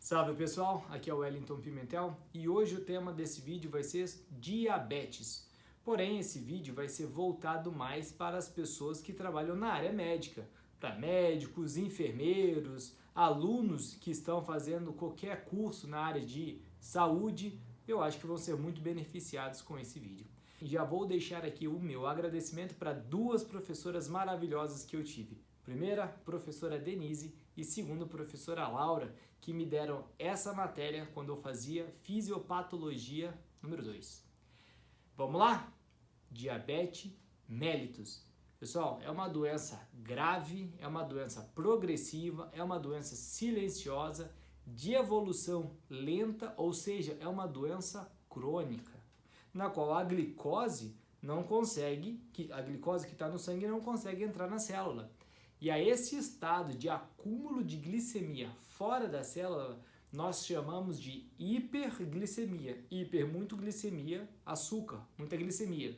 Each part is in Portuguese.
Salve pessoal, aqui é o Wellington Pimentel e hoje o tema desse vídeo vai ser diabetes. Porém, esse vídeo vai ser voltado mais para as pessoas que trabalham na área médica, para médicos, enfermeiros, alunos que estão fazendo qualquer curso na área de saúde. Eu acho que vão ser muito beneficiados com esse vídeo. Já vou deixar aqui o meu agradecimento para duas professoras maravilhosas que eu tive. Primeira, professora Denise e segundo, professora Laura, que me deram essa matéria quando eu fazia fisiopatologia número 2. Vamos lá? Diabetes mellitus. Pessoal, é uma doença grave, é uma doença progressiva, é uma doença silenciosa, de evolução lenta, ou seja, é uma doença crônica, na qual a glicose a glicose que está no sangue não consegue entrar na célula. E a esse estado de acúmulo de glicemia fora da célula, nós chamamos de hiperglicemia. Hiper, muito glicemia, açúcar, muita glicemia.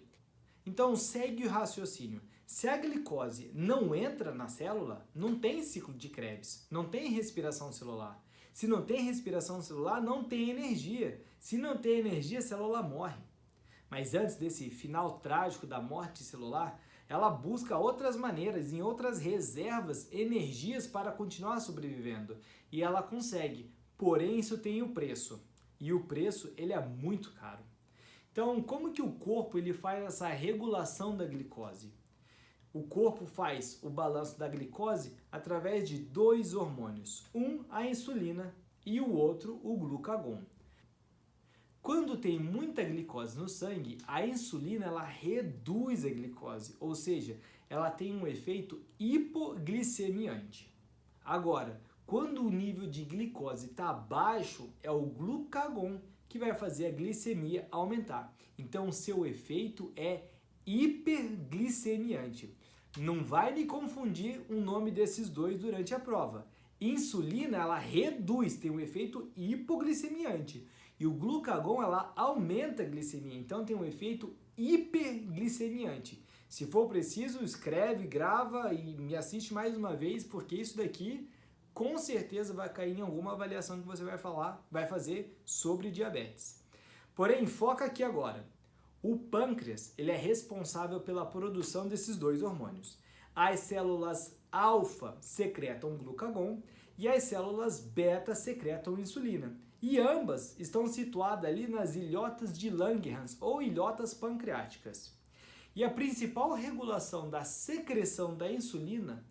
Então segue o raciocínio. Se a glicose não entra na célula, não tem ciclo de Krebs, não tem respiração celular. Se não tem respiração celular, não tem energia. Se não tem energia, a célula morre. Mas antes desse final trágico da morte celular, ela busca outras maneiras, em outras reservas, energias para continuar sobrevivendo. E ela consegue, porém isso tem um preço. E o preço ele é muito caro. Então, como que o corpo ele faz essa regulação da glicose? O corpo faz o balanço da glicose através de dois hormônios. Um, a insulina, e o outro, o glucagon. Quando tem muita glicose no sangue, a insulina ela reduz a glicose, ou seja, ela tem um efeito hipoglicemiante. Agora, quando o nível de glicose está baixo, é o glucagon que vai fazer a glicemia aumentar. Então, o seu efeito é hiperglicemiante. Não vai me confundir o nome desses dois durante a prova. Insulina, ela reduz, tem um efeito hipoglicemiante. E o glucagon, ela aumenta a glicemia, então tem um efeito hiperglicemiante. Se for preciso, escreve, grava e me assiste mais uma vez, porque isso daqui com certeza vai cair em alguma avaliação que você vai fazer sobre diabetes. Porém, foca aqui agora. O pâncreas, ele é responsável pela produção desses dois hormônios. As células alfa secretam glucagon e as células beta secretam insulina. E ambas estão situadas ali nas ilhotas de Langerhans ou ilhotas pancreáticas. E a principal regulação da secreção da insulina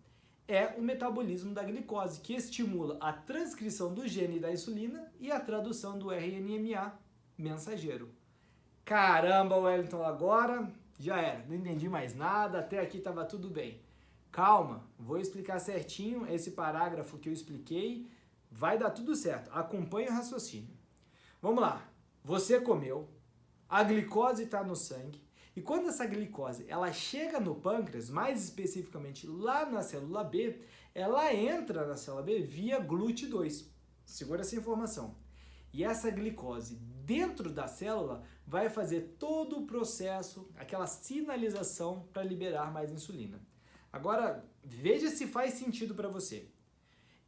é o metabolismo da glicose, que estimula a transcrição do gene da insulina e a tradução do RNMA mensageiro. Caramba, Wellington, agora já era, não entendi mais nada, até aqui estava tudo bem. Calma, vou explicar certinho esse parágrafo que eu expliquei, vai dar tudo certo, acompanhe o raciocínio. Vamos lá, você comeu, a glicose está no sangue, e quando essa glicose ela chega no pâncreas, mais especificamente lá na célula B, ela entra na célula B via GLUT2. Segura essa informação. E essa glicose dentro da célula vai fazer todo o processo, aquela sinalização para liberar mais insulina. Agora, veja se faz sentido para você.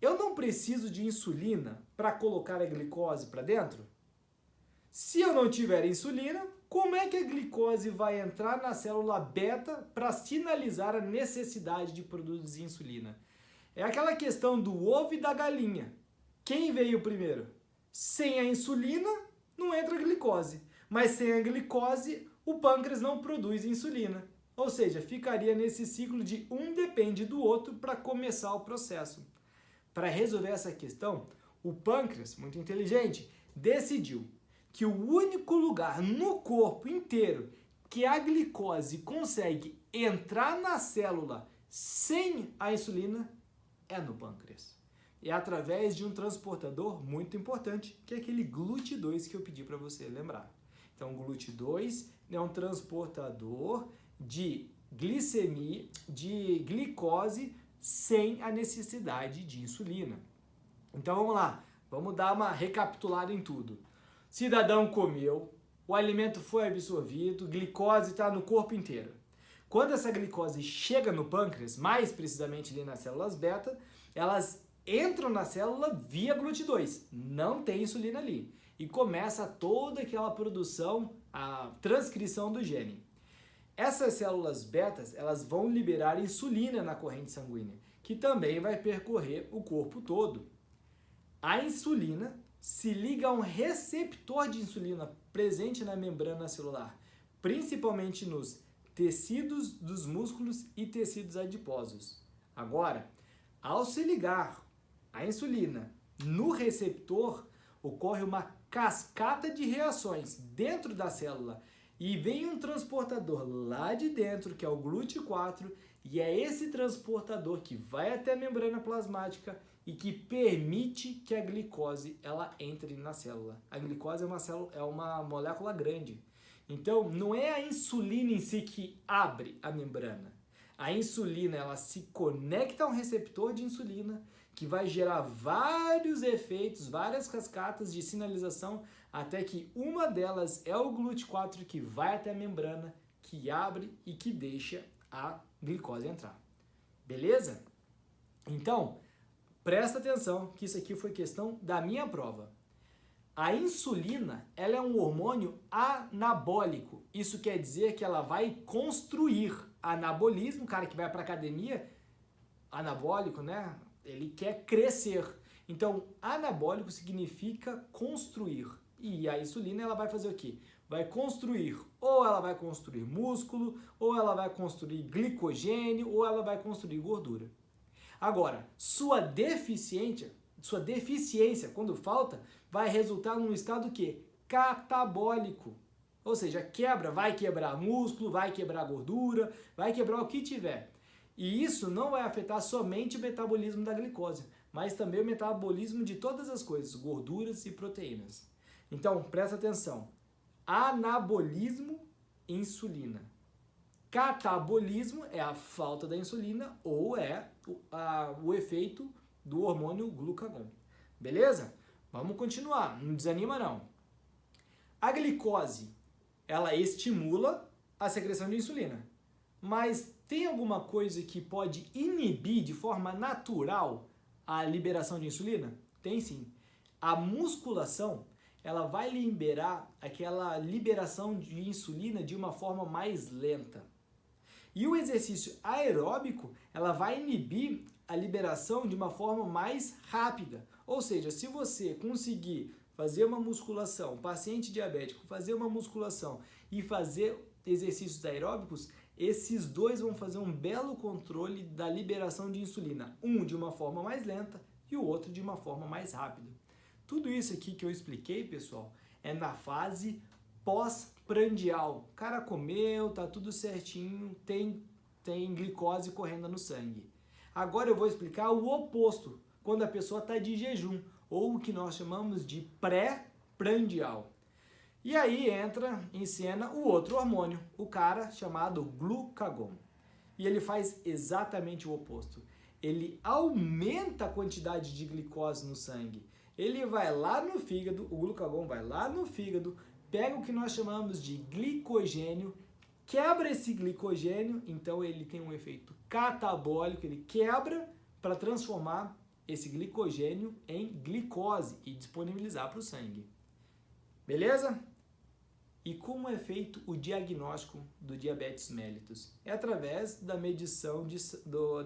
Eu não preciso de insulina para colocar a glicose para dentro? Se eu não tiver insulina, como é que a glicose vai entrar na célula beta para sinalizar a necessidade de produzir insulina? É aquela questão do ovo e da galinha. Quem veio primeiro? Sem a insulina, não entra a glicose. Mas sem a glicose, o pâncreas não produz insulina. Ou seja, ficaria nesse ciclo de um depende do outro para começar o processo. Para resolver essa questão, o pâncreas, muito inteligente, decidiu que o único lugar no corpo inteiro que a glicose consegue entrar na célula sem a insulina é no pâncreas. É através de um transportador muito importante, que é aquele GLUT2 que eu pedi para você lembrar. Então, o GLUT2 é um transportador de glicemia, de glicose sem a necessidade de insulina. Então, vamos lá. Vamos dar uma recapitulada em tudo. Cidadão comeu, o alimento foi absorvido, glicose está no corpo inteiro. Quando essa glicose chega no pâncreas, mais precisamente ali nas células beta, elas entram na célula via GLUT2, não tem insulina ali. E começa toda aquela produção, a transcrição do gene. Essas células betas, elas vão liberar insulina na corrente sanguínea, que também vai percorrer o corpo todo. A insulina se liga a um receptor de insulina presente na membrana celular, principalmente nos tecidos dos músculos e tecidos adiposos. Agora, ao se ligar a insulina no receptor, ocorre uma cascata de reações dentro da célula e vem um transportador lá de dentro, que é o GLUT4, e é esse transportador que vai até a membrana plasmática e que permite que a glicose ela entre na célula. A glicose é uma molécula grande. Então, não é a insulina em si que abre a membrana. A insulina ela se conecta a um receptor de insulina que vai gerar vários efeitos, várias cascatas de sinalização, até que uma delas é o GLUT4 que vai até a membrana, que abre e que deixa a glicose entrar. Beleza? Então, presta atenção que isso aqui foi questão da minha prova. A insulina, ela é um hormônio anabólico. Isso quer dizer que ela vai construir anabolismo. O cara que vai para academia, anabólico, né? Ele quer crescer. Então, anabólico significa construir. E a insulina, ela vai fazer o quê? Vai construir, ou ela vai construir músculo, ou ela vai construir glicogênio, ou ela vai construir gordura. Agora, sua deficiência, quando falta, vai resultar num estado que? Catabólico. Ou seja, vai quebrar músculo, vai quebrar gordura, vai quebrar o que tiver. E isso não vai afetar somente o metabolismo da glicose, mas também o metabolismo de todas as coisas, gorduras e proteínas. Então, presta atenção. Anabolismo, insulina. Catabolismo é a falta da insulina ou é o efeito do hormônio glucagon. Beleza? Vamos continuar, não desanima não. A glicose, ela estimula a secreção de insulina, mas tem alguma coisa que pode inibir de forma natural a liberação de insulina? Tem sim. A musculação, ela vai liberar aquela liberação de insulina de uma forma mais lenta. E o exercício aeróbico, ela vai inibir a liberação de uma forma mais rápida. Ou seja, se você conseguir fazer uma musculação, paciente diabético, fazer uma musculação e fazer exercícios aeróbicos, esses dois vão fazer um belo controle da liberação de insulina. Um de uma forma mais lenta e o outro de uma forma mais rápida. Tudo isso aqui que eu expliquei, pessoal, é na fase pós-prandial. O cara comeu, tá tudo certinho, tem glicose correndo no sangue. Agora eu vou explicar o oposto, quando a pessoa está de jejum, ou o que nós chamamos de pré-prandial. E aí entra em cena o outro hormônio, o cara chamado glucagon. E ele faz exatamente o oposto. Ele aumenta a quantidade de glicose no sangue. Ele vai lá no fígado, o glucagon vai lá no fígado, pega o que nós chamamos de glicogênio, quebra esse glicogênio, então ele tem um efeito catabólico, ele quebra para transformar esse glicogênio em glicose e disponibilizar para o sangue. Beleza? E como é feito o diagnóstico do diabetes mellitus? É através da medição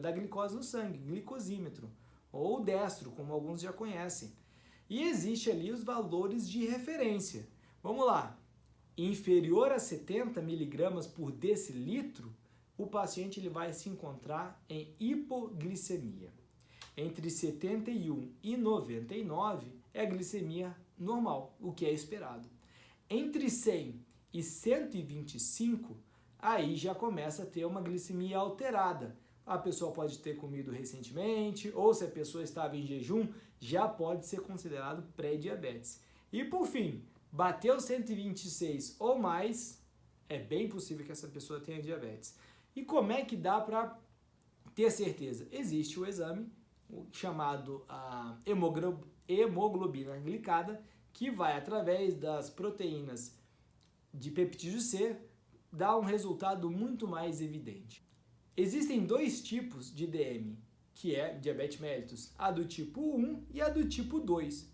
da glicose no sangue, glicosímetro, ou destro, como alguns já conhecem. E existe ali os valores de referência. Vamos lá. Inferior a 70 miligramas por decilitro, o paciente ele vai se encontrar em hipoglicemia. Entre 71 e 99 é a glicemia normal, o que é esperado. Entre 100 e 125, aí já começa a ter uma glicemia alterada. A pessoa pode ter comido recentemente, ou se a pessoa estava em jejum, já pode ser considerado pré-diabetes. E por fim, bateu 126 ou mais, é bem possível que essa pessoa tenha diabetes. E como é que dá para ter certeza? Existe o exame chamado hemoglobina glicada, que vai, através das proteínas de peptídeo C, dar um resultado muito mais evidente. Existem dois tipos de DM, que é diabetes mellitus, a do tipo 1 e a do tipo 2.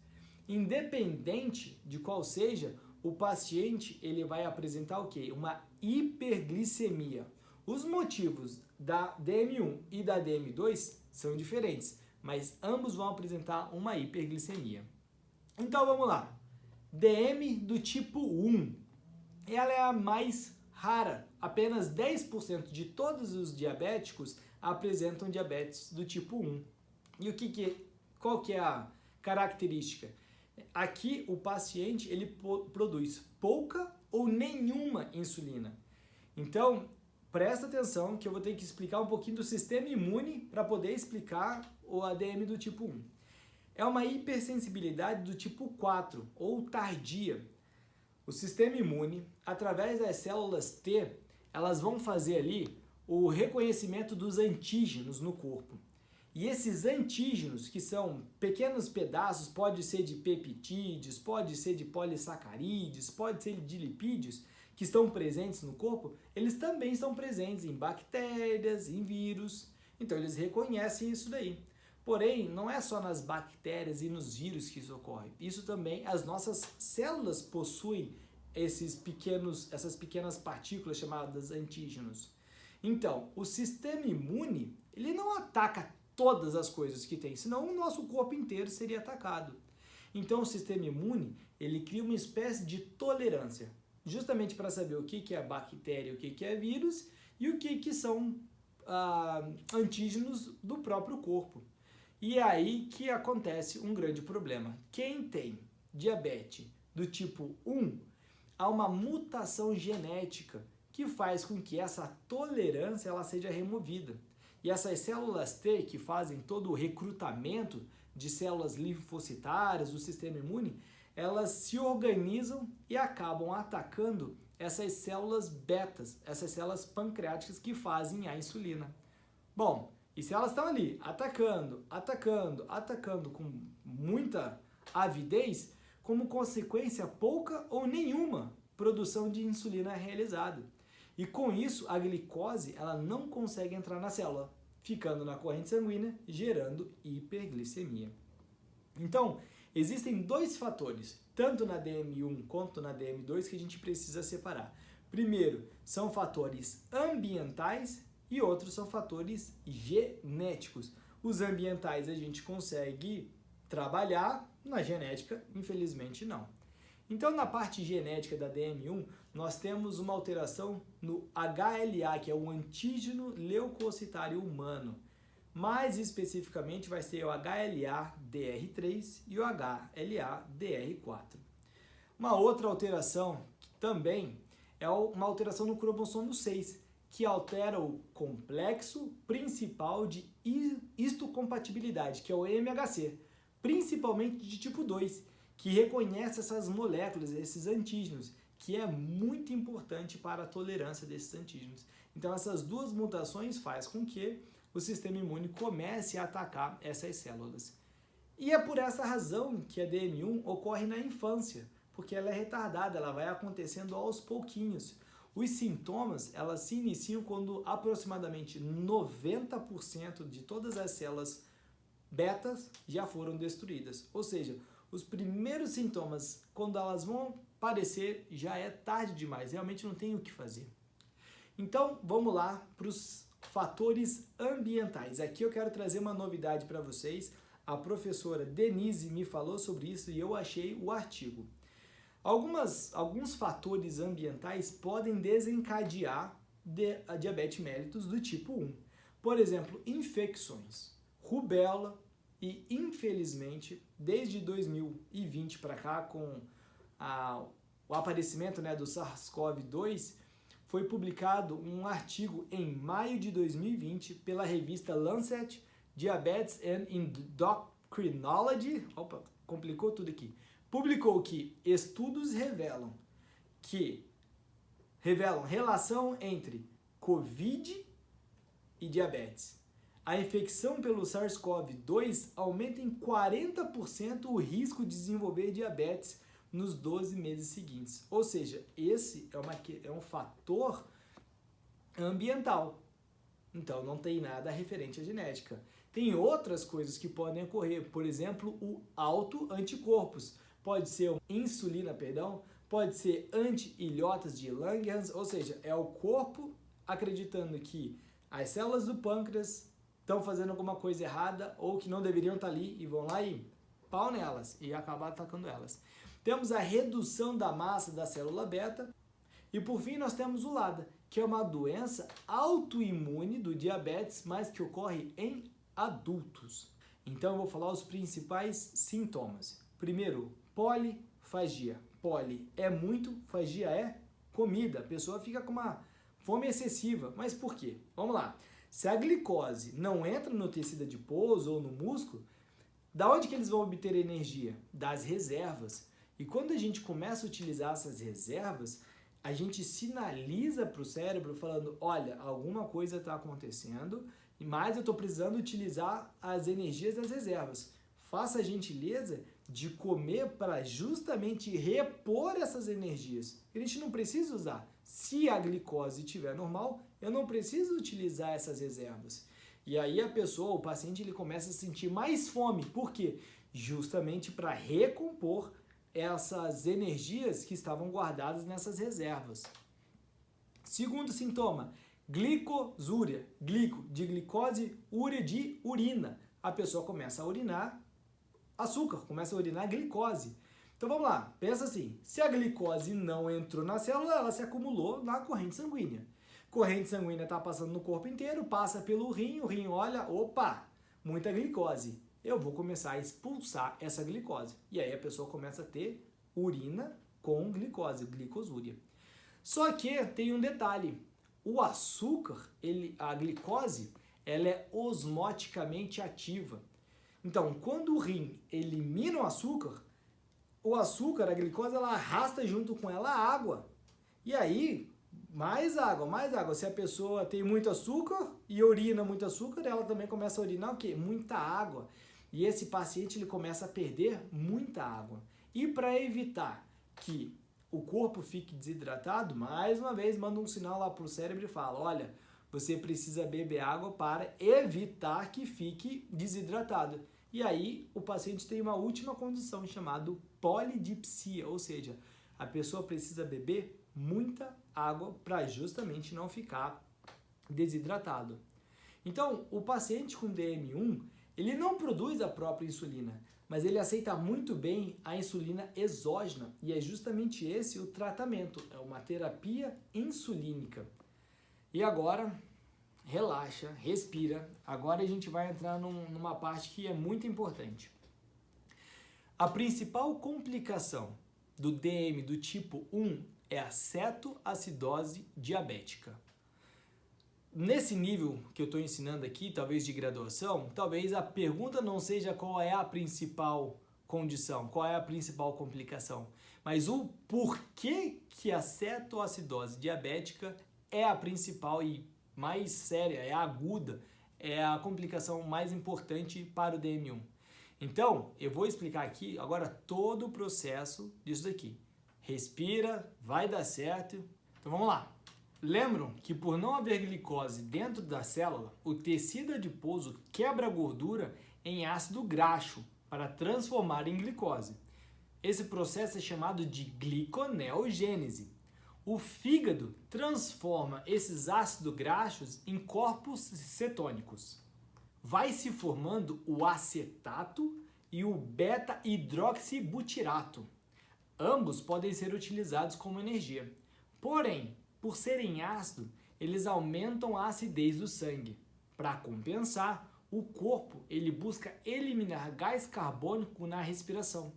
Independente de qual seja, o paciente ele vai apresentar o quê? Uma hiperglicemia. Os motivos da DM1 e da DM2 são diferentes, mas ambos vão apresentar uma hiperglicemia. Então vamos lá. DM do tipo 1, ela é a mais rara. Apenas 10% de todos os diabéticos apresentam diabetes do tipo 1. E qual que é a característica? Aqui o paciente ele produz pouca ou nenhuma insulina. Então, presta atenção que eu vou ter que explicar um pouquinho do sistema imune para poder explicar o ADM do tipo 1. É uma hipersensibilidade do tipo 4 ou tardia. O sistema imune, através das células T, elas vão fazer ali o reconhecimento dos antígenos no corpo. E esses antígenos, que são pequenos pedaços, pode ser de peptídeos, pode ser de polissacarídeos, pode ser de lipídios, que estão presentes no corpo, eles também estão presentes em bactérias, em vírus. Então eles reconhecem isso daí. Porém, não é só nas bactérias e nos vírus que isso ocorre. Isso também, as nossas células possuem essas pequenas partículas chamadas antígenos. Então, o sistema imune, ele não ataca todas as coisas que tem, senão o nosso corpo inteiro seria atacado. Então, o sistema imune, ele cria uma espécie de tolerância, justamente para saber o que é bactéria, o que é vírus e o que são antígenos do próprio corpo. E é aí que acontece um grande problema. Quem tem diabetes do tipo 1, há uma mutação genética que faz com que essa tolerância ela seja removida. E essas células T, que fazem todo o recrutamento de células linfocitárias do sistema imune, elas se organizam e acabam atacando essas células betas, essas células pancreáticas que fazem a insulina. Bom, e se elas estão ali atacando com muita avidez, como consequência pouca ou nenhuma produção de insulina é realizada. E com isso a glicose ela não consegue entrar na célula, ficando na corrente sanguínea, gerando hiperglicemia. Então, existem dois fatores, tanto na DM1 quanto na DM2, que a gente precisa separar. Primeiro, são fatores ambientais e outros são fatores genéticos. Os ambientais a gente consegue trabalhar, na genética, infelizmente não. Então, na parte genética da DM1, nós temos uma alteração no HLA, que é o antígeno leucocitário humano. Mais especificamente, vai ser o HLA-DR3 e o HLA-DR4. Uma outra alteração que também é uma alteração no cromossomo 6, que altera o complexo principal de histocompatibilidade, que é o MHC, principalmente de tipo 2, que reconhece essas moléculas, esses antígenos, que é muito importante para a tolerância desses antígenos. Então essas duas mutações fazem com que o sistema imune comece a atacar essas células. E é por essa razão que a DM1 ocorre na infância, porque ela é retardada, ela vai acontecendo aos pouquinhos. Os sintomas, elas se iniciam quando aproximadamente 90% de todas as células betas já foram destruídas. Ou seja, os primeiros sintomas, quando elas vão aparecer, já é tarde demais, realmente não tem o que fazer. Então, vamos lá para os fatores ambientais. Aqui eu quero trazer uma novidade para vocês. A professora Denise me falou sobre isso e eu achei o artigo. Alguns fatores ambientais podem desencadear a diabetes mellitus do tipo 1. Por exemplo, infecções, rubéola e, infelizmente, desde 2020 para cá, com o aparecimento do SARS-CoV-2, foi publicado um artigo em maio de 2020 pela revista Lancet Diabetes and Endocrinology. Opa, complicou tudo aqui. Publicou que estudos revelam relação entre COVID e diabetes. A infecção pelo SARS-CoV-2 aumenta em 40% o risco de desenvolver diabetes nos 12 meses seguintes. Ou seja, esse é um fator ambiental. Então, não tem nada referente à genética. Tem outras coisas que podem ocorrer, por exemplo, o autoanticorpos. Pode ser insulina, perdão, pode ser anti-ilhotas de Langerhans, ou seja, é o corpo acreditando que as células do pâncreas estão fazendo alguma coisa errada ou que não deveriam estar ali e vão lá e pau nelas e acabar atacando elas. Temos a redução da massa da célula beta e por fim nós temos o LADA, que é uma doença autoimune do diabetes, mas que ocorre em adultos. Então eu vou falar os principais sintomas. Primeiro, polifagia. Poli é muito, fagia é comida. A pessoa fica com uma fome excessiva. Mas por quê? Vamos lá. Se a glicose não entra no tecido adiposo ou no músculo, da onde que eles vão obter energia? Das reservas. E quando a gente começa a utilizar essas reservas, a gente sinaliza para o cérebro falando, olha, alguma coisa está acontecendo, mas eu estou precisando utilizar as energias das reservas. Faça a gentileza de comer para justamente repor essas energias. A gente não precisa usar. Se a glicose estiver normal, eu não preciso utilizar essas reservas. E aí a pessoa, o paciente, ele começa a sentir mais fome. Por quê? Justamente para recompor essas energias que estavam guardadas nessas reservas. Segundo sintoma, glicosúria. Glico de glicose, úria de urina. A pessoa começa a urinar açúcar, começa a urinar glicose. Então vamos lá, pensa assim, se a glicose não entrou na célula, ela se acumulou na corrente sanguínea. Corrente sanguínea está passando no corpo inteiro, passa pelo rim, o rim olha, opa, muita glicose. Eu vou começar a expulsar essa glicose. E aí a pessoa começa a ter urina com glicose, glicosúria. Só que tem um detalhe, o açúcar, a glicose, ela é osmoticamente ativa. Então, quando o rim elimina o açúcar, a glicose, ela arrasta junto com ela a água. E aí, mais água, mais água. Se a pessoa tem muito açúcar e urina muito açúcar, ela também começa a urinar o quê? Muita água. E esse paciente, ele começa a perder muita água. E para evitar que o corpo fique desidratado, mais uma vez, manda um sinal lá para o cérebro e fala, olha, você precisa beber água para evitar que fique desidratado. E aí o paciente tem uma última condição chamada polidipsia, ou seja, a pessoa precisa beber muita água para justamente não ficar desidratado. Então, o paciente com DM1, ele não produz a própria insulina, mas ele aceita muito bem a insulina exógena e é justamente esse o tratamento, é uma terapia insulínica. E agora, relaxa, respira. Agora a gente vai entrar numa parte que é muito importante. A principal complicação do DM do tipo 1 é a cetoacidose diabética. Nesse nível que eu estou ensinando aqui, talvez de graduação, talvez a pergunta não seja qual é a principal condição, qual é a principal complicação, mas o porquê que a cetoacidose diabética é a principal e mais séria, é aguda, é a complicação mais importante para o DM1. Então, eu vou explicar aqui agora todo o processo disso daqui. Respira, vai dar certo. Então vamos lá. Lembram que por não haver glicose dentro da célula, o tecido adiposo quebra a gordura em ácido graxo para transformar em glicose. Esse processo é chamado de gliconeogênese. O fígado transforma esses ácidos graxos em corpos cetônicos. Vai se formando o acetato e o beta-hidroxibutirato. Ambos podem ser utilizados como energia. Porém, por serem ácidos, eles aumentam a acidez do sangue. Para compensar, o corpo ele busca eliminar gás carbônico na respiração.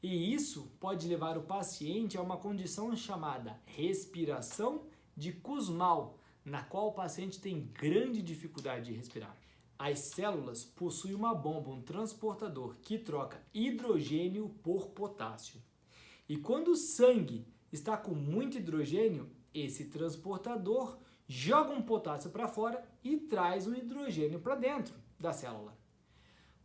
E isso pode levar o paciente a uma condição chamada respiração de Kussmaul, na qual o paciente tem grande dificuldade de respirar. As células possuem uma bomba, um transportador, que troca hidrogênio por potássio. E quando o sangue está com muito hidrogênio, esse transportador joga um potássio para fora e traz um hidrogênio para dentro da célula.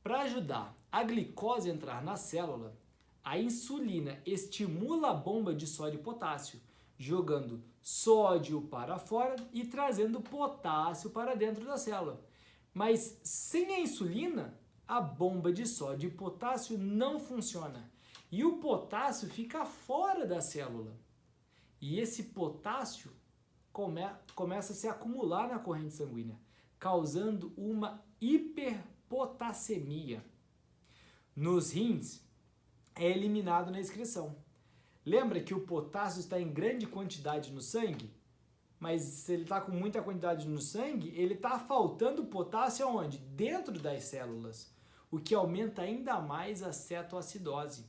Para ajudar a glicose a entrar na célula, a insulina estimula a bomba de sódio e potássio, jogando sódio para fora e trazendo potássio para dentro da célula. Mas sem a insulina, a bomba de sódio e potássio não funciona. E o potássio fica fora da célula. E esse potássio começa a se acumular na corrente sanguínea, causando uma hiperpotassemia. Nos rins, é eliminado na excreção. Lembra que o potássio está em grande quantidade no sangue? Mas se ele está com muita quantidade no sangue, ele está faltando potássio aonde? Dentro das células, o que aumenta ainda mais a cetoacidose,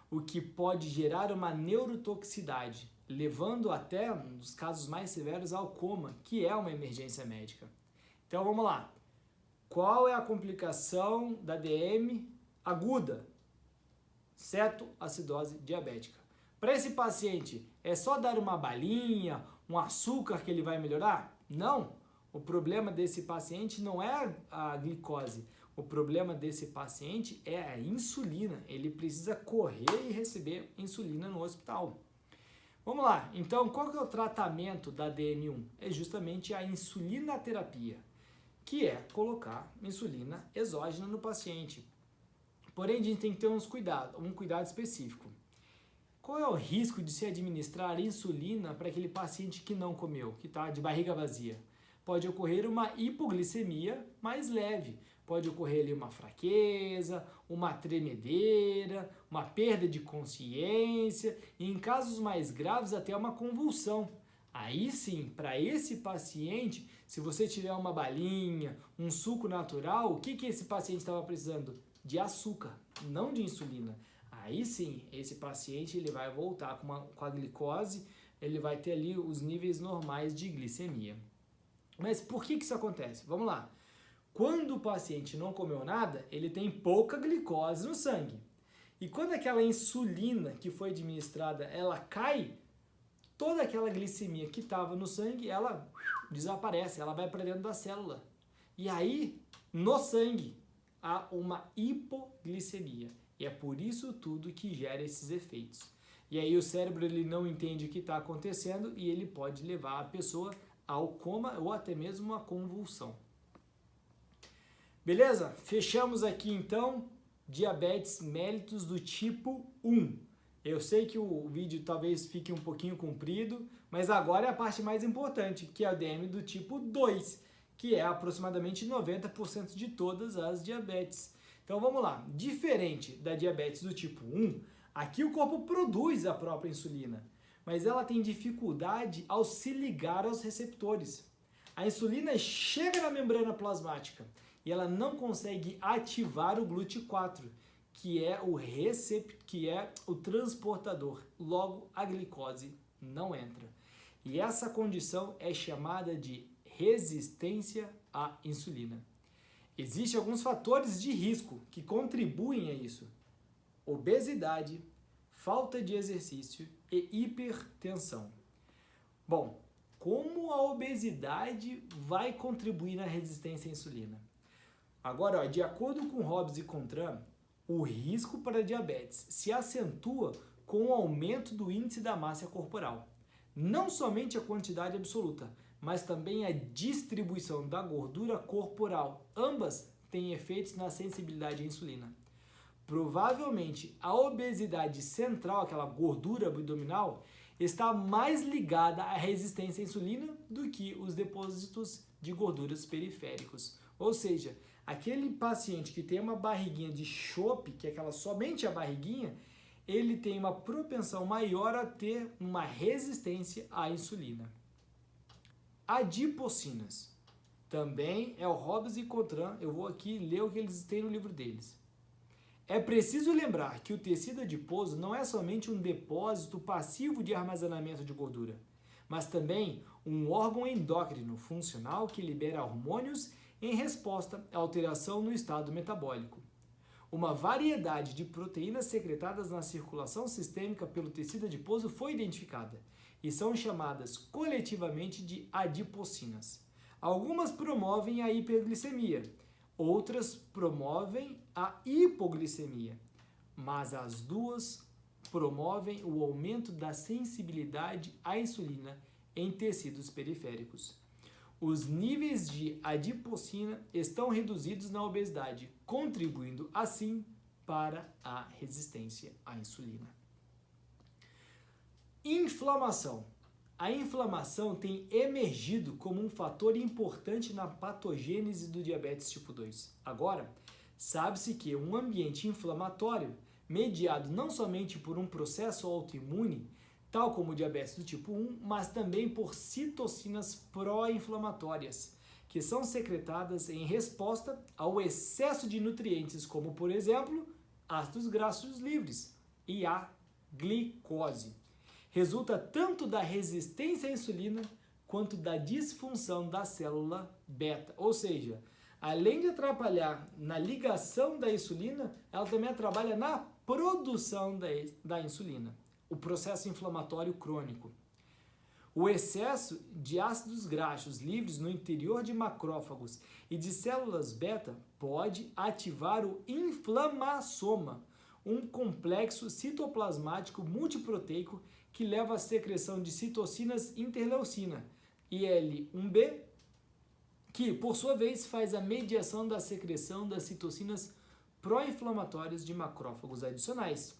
o que pode gerar uma neurotoxicidade, levando até, nos casos mais severos, ao coma, que é uma emergência médica. Então vamos lá. Qual é a complicação da DM aguda? Cetoacidose diabética. Para esse paciente, é só dar uma balinha, um açúcar que ele vai melhorar? Não. O problema desse paciente não é a glicose. O problema desse paciente é a insulina. Ele precisa correr e receber insulina no hospital. Vamos lá. Então, qual que é o tratamento da DM1? É justamente a insulinoterapia, que é colocar insulina exógena no paciente. Porém, a gente tem que ter um cuidado específico. Qual é o risco de se administrar insulina para aquele paciente que não comeu, que está de barriga vazia? Pode ocorrer uma hipoglicemia mais leve, pode ocorrer ali uma fraqueza, uma tremedeira, uma perda de consciência e, em casos mais graves, até uma convulsão. Aí sim, para esse paciente, se você tiver uma balinha, um suco natural, o que esse paciente estava precisando? De açúcar, não de insulina. Aí sim, esse paciente ele vai voltar com a glicose, ele vai ter ali os níveis normais de glicemia. Mas por que isso acontece? Vamos lá. Quando o paciente não comeu nada, ele tem pouca glicose no sangue. E quando aquela insulina que foi administrada, ela cai, toda aquela glicemia que estava no sangue, ela desaparece, ela vai para dentro da célula. E aí, no sangue, há uma hipoglicemia. E é por isso tudo que gera esses efeitos. E aí o cérebro ele não entende o que está acontecendo e ele pode levar a pessoa ao coma ou até mesmo uma convulsão. Beleza? Fechamos aqui então diabetes mellitus do tipo 1. Eu sei que o vídeo talvez fique um pouquinho comprido, mas agora é a parte mais importante, que é a DM do tipo 2, que é aproximadamente 90% de todas as diabetes. Então vamos lá, diferente da diabetes do tipo 1, aqui o corpo produz a própria insulina, mas ela tem dificuldade ao se ligar aos receptores. A insulina chega na membrana plasmática e ela não consegue ativar o GLUT4, que é o transportador. Logo, a glicose não entra. E essa condição é chamada de resistência à insulina. Existem alguns fatores de risco que contribuem a isso: obesidade, falta de exercício e hipertensão. Bom, como a obesidade vai contribuir na resistência à insulina? Agora, de acordo com Hobbs e Contran, o risco para diabetes se acentua com o aumento do índice da massa corporal. Não somente a quantidade absoluta, mas também a distribuição da gordura corporal. Ambas têm efeitos na sensibilidade à insulina. Provavelmente, a obesidade central, aquela gordura abdominal, está mais ligada à resistência à insulina do que os depósitos de gorduras periféricos. Ou seja, aquele paciente que tem uma barriguinha de chope, que é somente a barriguinha, ele tem uma propensão maior a ter uma resistência à insulina. Adipocinas. Também é o Hobbs e Contran, eu vou aqui ler o que eles têm no livro deles. É preciso lembrar que o tecido adiposo não é somente um depósito passivo de armazenamento de gordura, mas também um órgão endócrino funcional que libera hormônios em resposta à alteração no estado metabólico. Uma variedade de proteínas secretadas na circulação sistêmica pelo tecido adiposo foi identificada e são chamadas coletivamente de adipocinas. Algumas promovem a hiperglicemia, outras promovem a hipoglicemia, mas as duas promovem o aumento da sensibilidade à insulina em tecidos periféricos. os níveis de adipocina estão reduzidos na obesidade, contribuindo assim para a resistência à insulina. Inflamação. A inflamação tem emergido como um fator importante na patogênese do diabetes tipo 2. Agora, sabe-se que um ambiente inflamatório, mediado não somente por um processo autoimune, tal como o diabetes do tipo 1, mas também por citocinas pró-inflamatórias, que são secretadas em resposta ao excesso de nutrientes, como, por exemplo, ácidos graxos livres e a glicose. Resulta tanto da resistência à insulina quanto da disfunção da célula beta. Ou seja, além de atrapalhar na ligação da insulina, ela também atrapalha na produção da insulina, o processo inflamatório crônico. O excesso de ácidos graxos livres no interior de macrófagos e de células beta pode ativar o inflamassoma, um complexo citoplasmático multiproteico que leva à secreção de citocinas interleucina, IL-1B, que, por sua vez, faz a mediação da secreção das citocinas pró-inflamatórias de macrófagos adicionais,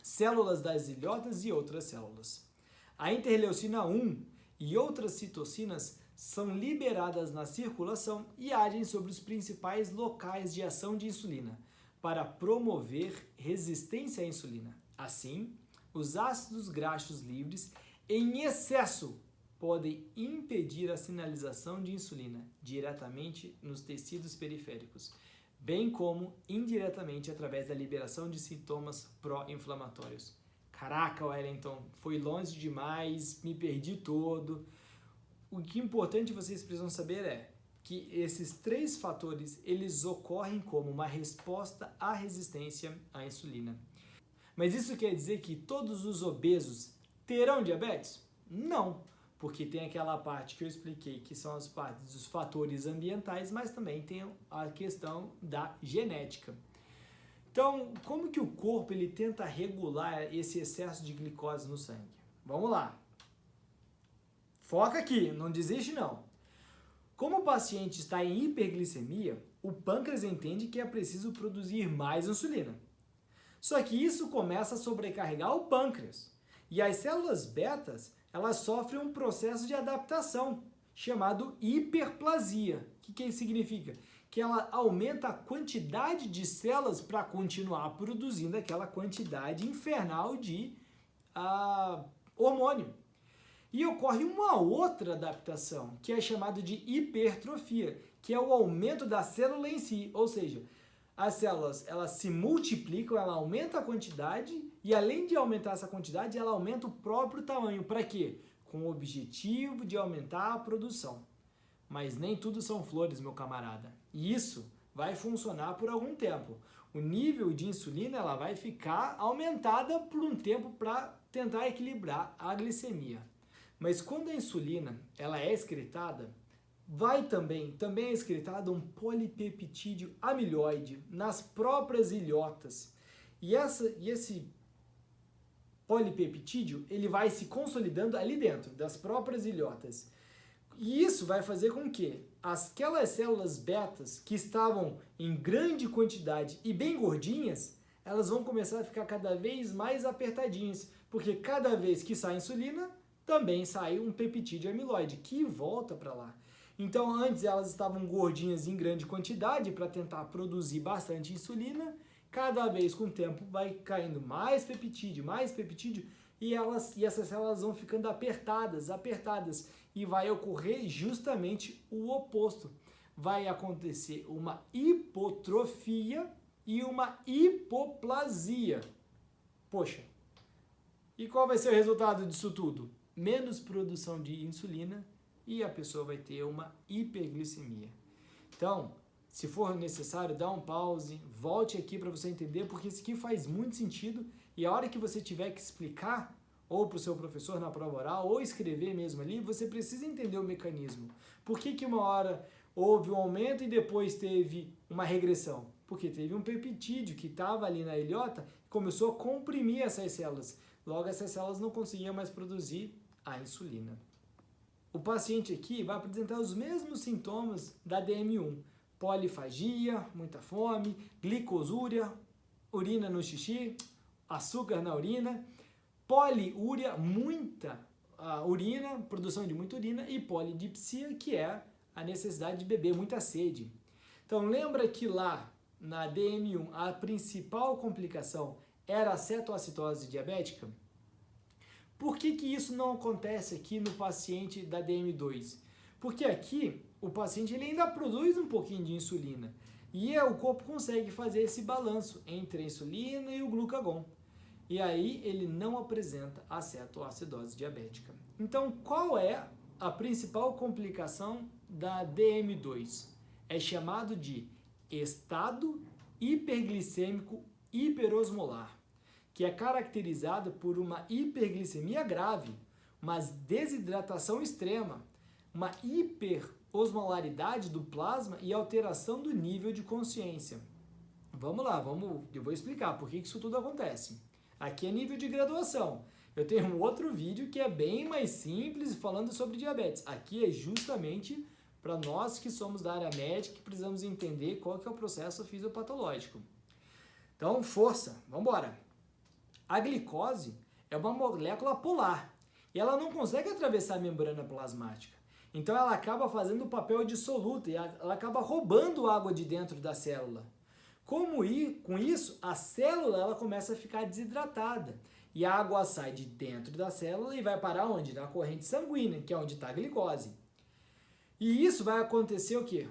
células das ilhotas e outras células. A interleucina 1 e outras citocinas são liberadas na circulação e agem sobre os principais locais de ação de insulina, para promover resistência à insulina. Assim, os ácidos graxos livres em excesso podem impedir a sinalização de insulina diretamente nos tecidos periféricos, bem como indiretamente através da liberação de sintomas pró-inflamatórios. Caraca, Wellington, foi longe demais, me perdi todo. O que é importante vocês precisam saber é que esses três fatores, eles ocorrem como uma resposta à resistência à insulina. Mas isso quer dizer que todos os obesos terão diabetes? Não, porque tem aquela parte que eu expliquei, que são as partes dos fatores ambientais, mas também tem a questão da genética. Então, como que o corpo ele tenta regular esse excesso de glicose no sangue? Vamos lá. Foca aqui, não desiste não. Como o paciente está em hiperglicemia, o pâncreas entende que é preciso produzir mais insulina. Só que isso começa a sobrecarregar o pâncreas. E as células betas, elas sofrem um processo de adaptação, chamado hiperplasia. O que isso significa? Que ela aumenta a quantidade de células para continuar produzindo aquela quantidade infernal de hormônio. E ocorre uma outra adaptação, que é chamada de hipertrofia, que é o aumento da célula em si, ou seja, as células elas se multiplicam, ela aumenta a quantidade e além de aumentar essa quantidade, ela aumenta o próprio tamanho. Para quê? Com o objetivo de aumentar a produção. Mas nem tudo são flores, meu camarada. E isso vai funcionar por algum tempo. O nível de insulina ela vai ficar aumentada por um tempo para tentar equilibrar a glicemia. Mas quando a insulina ela é excretada, também é excretado um polipeptídeo amiloide nas próprias ilhotas. E esse polipeptídeo ele vai se consolidando ali dentro das próprias ilhotas. E isso vai fazer com que aquelas células betas que estavam em grande quantidade e bem gordinhas, elas vão começar a ficar cada vez mais apertadinhas, porque cada vez que sai insulina, também sai um peptídeo amiloide que volta para lá. Então, antes elas estavam gordinhas em grande quantidade para tentar produzir bastante insulina. Cada vez com o tempo vai caindo mais peptídeo, e essas células vão ficando apertadas, e vai ocorrer justamente o oposto. Vai acontecer uma hipotrofia e uma hipoplasia. Poxa, e qual vai ser o resultado disso tudo? Menos produção de insulina e a pessoa vai ter uma hiperglicemia. Então, se for necessário, dá um pause, volte aqui para você entender, porque isso aqui faz muito sentido e a hora que você tiver que explicar, ou para o seu professor na prova oral, ou escrever mesmo ali, você precisa entender o mecanismo. Por que uma hora houve um aumento e depois teve uma regressão? Porque teve um peptídeo que estava ali na ilhota e começou a comprimir essas células. Logo, essas células não conseguiam mais produzir a insulina. o paciente aqui vai apresentar os mesmos sintomas da DM1. Polifagia, muita fome, glicosúria, urina no xixi, açúcar na urina, poliúria, muita urina, produção de muita urina, e polidipsia, que é a necessidade de beber, muita sede. Então lembra que lá na DM1 a principal complicação era a cetoacidose diabética? Por que isso não acontece aqui no paciente da DM2? Porque aqui o paciente ele ainda produz um pouquinho de insulina e o corpo consegue fazer esse balanço entre a insulina e o glucagon. E aí ele não apresenta a cetoacidose diabética. Então qual é a principal complicação da DM2? É chamado de estado hiperglicêmico hiperosmolar, que é caracterizado por uma hiperglicemia grave, uma desidratação extrema, uma hiperosmolaridade do plasma e alteração do nível de consciência. Vamos lá, eu vou explicar por que isso tudo acontece. Aqui é nível de graduação. Eu tenho um outro vídeo que é bem mais simples falando sobre diabetes. Aqui é justamente para nós que somos da área médica que precisamos entender qual que é o processo fisiopatológico. Então, força, vamos embora. A glicose é uma molécula polar e ela não consegue atravessar a membrana plasmática. Então ela acaba fazendo o papel dissoluto e ela acaba roubando água de dentro da célula. Com isso, a célula ela começa a ficar desidratada e a água sai de dentro da célula e vai parar onde? Na corrente sanguínea, que é onde está a glicose. E isso vai acontecer o quê?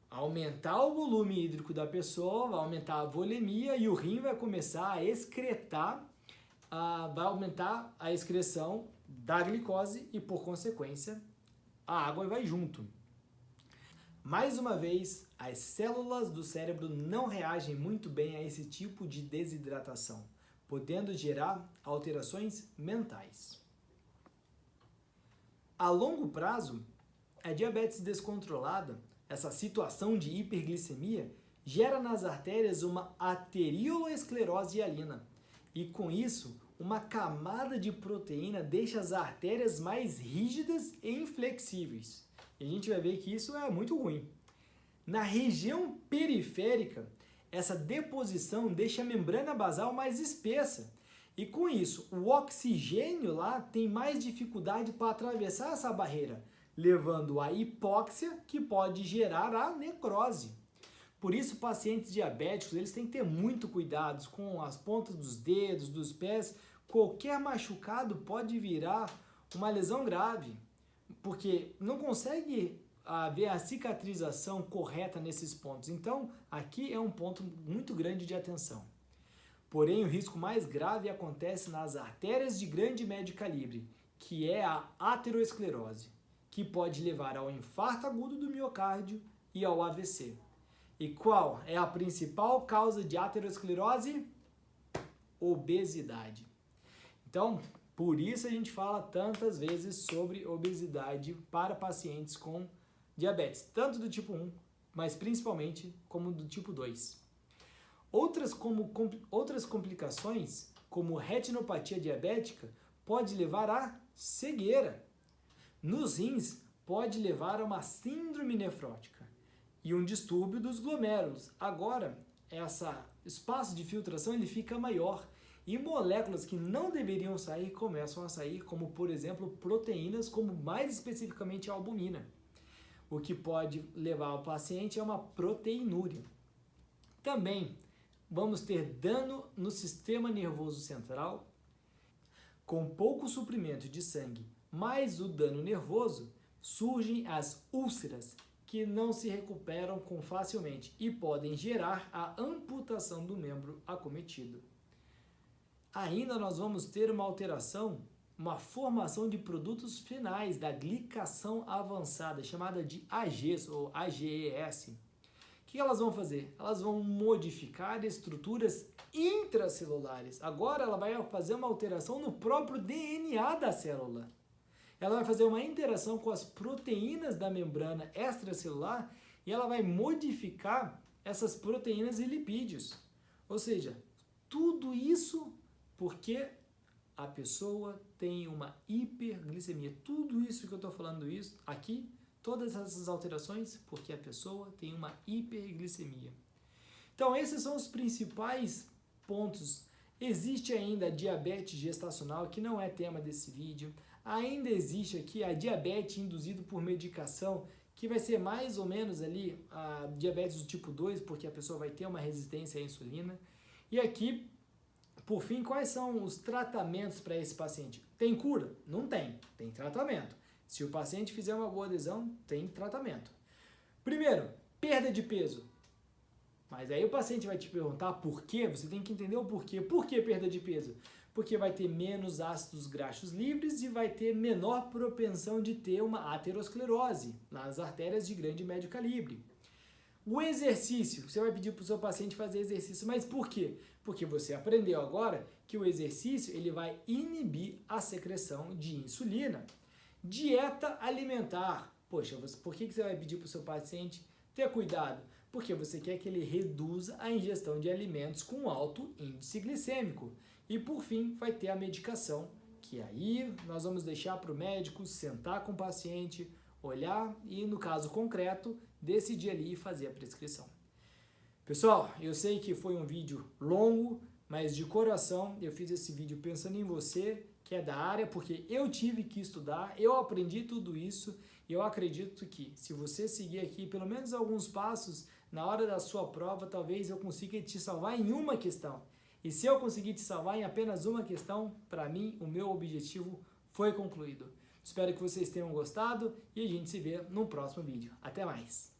Aumentar o volume hídrico da pessoa, vai aumentar a volemia e o rim vai começar a excretar, vai aumentar a excreção da glicose e, por consequência, a água vai junto. Mais uma vez, as células do cérebro não reagem muito bem a esse tipo de desidratação, podendo gerar alterações mentais. A longo prazo, a diabetes descontrolada, essa situação de hiperglicemia, gera nas artérias uma arterioloesclerose hialina. E com isso, uma camada de proteína deixa as artérias mais rígidas e inflexíveis. E a gente vai ver que isso é muito ruim. Na região periférica, essa deposição deixa a membrana basal mais espessa. E com isso, o oxigênio lá tem mais dificuldade para atravessar essa barreira, levando à hipóxia, que pode gerar a necrose. Por isso, pacientes diabéticos eles têm que ter muito cuidado com as pontas dos dedos, dos pés. Qualquer machucado pode virar uma lesão grave, porque não consegue haver a cicatrização correta nesses pontos. Então, aqui é um ponto muito grande de atenção. Porém, o risco mais grave acontece nas artérias de grande e médio calibre, que é a ateroesclerose, que pode levar ao infarto agudo do miocárdio e ao AVC. E qual é a principal causa de ateroesclerose? Obesidade. Então, por isso a gente fala tantas vezes sobre obesidade para pacientes com diabetes, tanto do tipo 1, mas principalmente como do tipo 2. Outras complicações, como retinopatia diabética, pode levar à cegueira. Nos rins, pode levar a uma síndrome nefrótica e um distúrbio dos glomérulos. Agora, esse espaço de filtração ele fica maior e moléculas que não deveriam sair começam a sair, como por exemplo proteínas, como mais especificamente a albumina, o que pode levar o paciente a uma proteinúria. Também vamos ter dano no sistema nervoso central, com pouco suprimento de sangue, mais o dano nervoso, surgem as úlceras, que não se recuperam facilmente e podem gerar a amputação do membro acometido. Ainda nós vamos ter uma alteração, uma formação de produtos finais da glicação avançada, chamada de AGEs ou AGES. O que elas vão fazer? Elas vão modificar estruturas intracelulares. Agora ela vai fazer uma alteração no próprio DNA da célula. Ela vai fazer uma interação com as proteínas da membrana extracelular e ela vai modificar essas proteínas e lipídios. Ou seja, tudo isso porque a pessoa tem uma hiperglicemia. Tudo isso que eu estou falando aqui, todas essas alterações, porque a pessoa tem uma hiperglicemia. Então, esses são os principais pontos. Existe ainda a diabetes gestacional, que não é tema desse vídeo. Ainda existe aqui a diabetes induzida por medicação, que vai ser mais ou menos ali a diabetes do tipo 2, porque a pessoa vai ter uma resistência à insulina. E aqui, por fim, quais são os tratamentos para esse paciente? Tem cura? Não tem. Tem tratamento. Se o paciente fizer uma boa adesão, tem tratamento. Primeiro, perda de peso. Mas aí o paciente vai te perguntar por quê? Você tem que entender o porquê. Por que perda de peso? Porque vai ter menos ácidos graxos livres e vai ter menor propensão de ter uma aterosclerose nas artérias de grande e médio calibre. O exercício, você vai pedir para o seu paciente fazer exercício, mas por quê? Porque você aprendeu agora que o exercício ele vai inibir a secreção de insulina. Dieta alimentar. Poxa, por que você vai pedir para o seu paciente ter cuidado? Porque você quer que ele reduza a ingestão de alimentos com alto índice glicêmico. E por fim, vai ter a medicação, que aí nós vamos deixar para o médico sentar com o paciente, olhar e, no caso concreto, decidir ali e fazer a prescrição. Pessoal, eu sei que foi um vídeo longo, mas de coração eu fiz esse vídeo pensando em você, que é da área, porque eu tive que estudar, eu aprendi tudo isso e eu acredito que se você seguir aqui pelo menos alguns passos, na hora da sua prova, talvez eu consiga te salvar em uma questão. E se eu conseguir te salvar em apenas uma questão, para mim, o meu objetivo foi concluído. Espero que vocês tenham gostado e a gente se vê no próximo vídeo. Até mais!